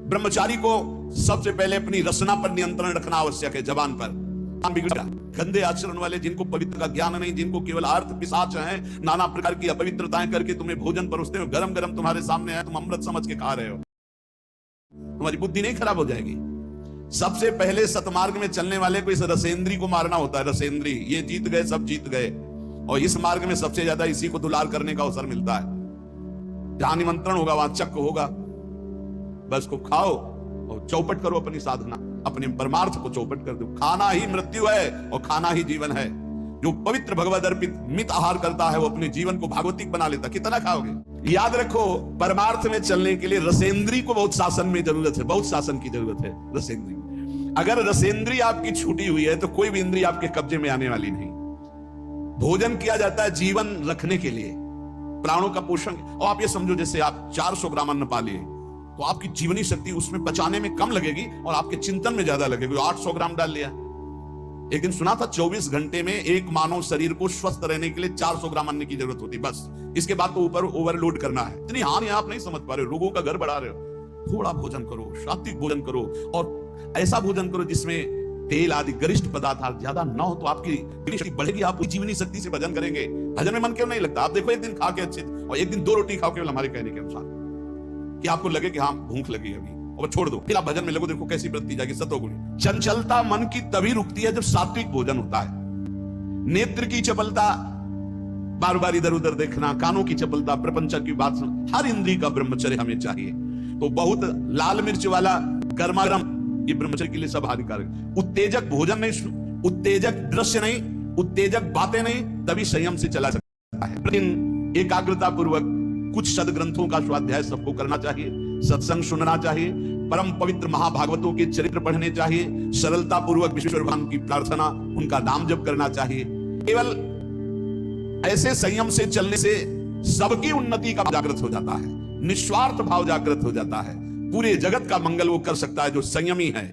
ब्रह्मचारी को सबसे पहले अपनी रसना पर नियंत्रण रखना आवश्यक है, जबान पर। गंदे आचरण वाले, जिनको पवित्र का ज्ञान नहीं, जिनको केवल अर्थ पिशाच हैं, नाना प्रकार की अपवित्रताएं करके तुम्हें भोजन परोसते हो, गरम गरम तुम्हारे सामने है, तुम अमृत समझ के खा रहे हो, तुम्हारी बुद्धि नहीं खराब हो जाएगी? सबसे पहले सतमार्ग में चलने वाले को इस रसेंद्री को मारना होता है। रसेंद्री, ये जीत गए, सब जीत गए। और इस मार्ग में सबसे ज्यादा इसी को दुलार करने का अवसर मिलता है। जहां निमंत्रण होगा वहां चक्क होगा, बस को खाओ और चौपट करो अपनी साधना, अपने परमार्थ को चौपट कर दो। खाना ही मृत्यु है और खाना ही जीवन है। जो पवित्र भगवद अर्पित मित आहार करता है वो अपने जीवन को भागवतिक बना लेता। कितना खाओगे? याद रखो, परमार्थ में चलने के लिए रसेंद्री को बहुत शासन में जरूरत है, बहुत शासन की जरूरत है। रसेंद्री, अगर रसेंद्री आपकी छूटी हुई है तो कोई भी इंद्री आपके कब्जे में आने वाली नहीं। भोजन किया जाता है जीवन रखने के लिए, प्राणों का पोषण। और आप ये समझो, जैसे आप 400 ग्राम अन्न पा लिए तो आपकी जीवनी शक्ति उसमें पचाने में कम लगेगी और आपके चिंतन में ज्यादा लगेगी। 800 ग्राम डाल लिया। एक दिन सुना था 24 घंटे में एक मानव शरीर को स्वस्थ रहने के लिए 400 ग्राम अन्न की जरूरत होती, बस। इसके बाद तो ऊपर ओवरलोड करना है। इतनी हानि आप नहीं समझ पा रहे हो, रोगों का घर बढ़ा रहे हो। थोड़ा भोजन करो, सात्विक भोजन करो, और ऐसा भोजन करो जिसमें तेल आदि गरिष्ठ पदार्थ ज्यादा ना हो, तो आपकी शक्ति बढ़ेगी, आप जीवनी शक्ति से भजन करेंगे। भजन में मन क्यों नहीं लगता? आप देखो, एक दिन खा के अच्छे और एक दिन 2 रोटी खाओ, केवल हमारे कहने के अनुसार, कि आपको लगे कि हाँ भूख लगी अभी, और छोड़ दो, फिर आप भजन में लगो, देखो कैसी वृत्ति जाएगी। सतोगुणी चंचलता मन की तभी रुकती है जब सात्विक भोजन होता है। नेत्र की चपलता, बार बार इधर उधर देखना, कानों की चपलता, प्रपंच की बात सुन, हर इंद्री का ब्रह्मचर्य हमें चाहिए। तो बहुत लाल मिर्च वाला गर्मा गर्म, ये ब्रह्मचर्य के लिए सब हानिकारक। उत्तेजक भोजन नहीं, उत्तेजक दृश्य नहीं, उत्तेजक बातें नहीं, तभी संयम से चला सकता है। लेकिन एकाग्रता पूर्वक कुछ सदग्रंथों का स्वाध्याय सबको करना चाहिए, सत्संग सुनना चाहिए, परम पवित्र महाभागवतों के चरित्र पढ़ने चाहिए, सरलता पूर्वक विश्व भगवान की प्रार्थना, उनका नाम जप करना चाहिए। केवल ऐसे संयम से चलने से सबकी उन्नति का जागृत हो जाता है, निस्वार्थ भाव जागृत हो जाता है। पूरे जगत का मंगल वो कर सकता है जो संयमी है।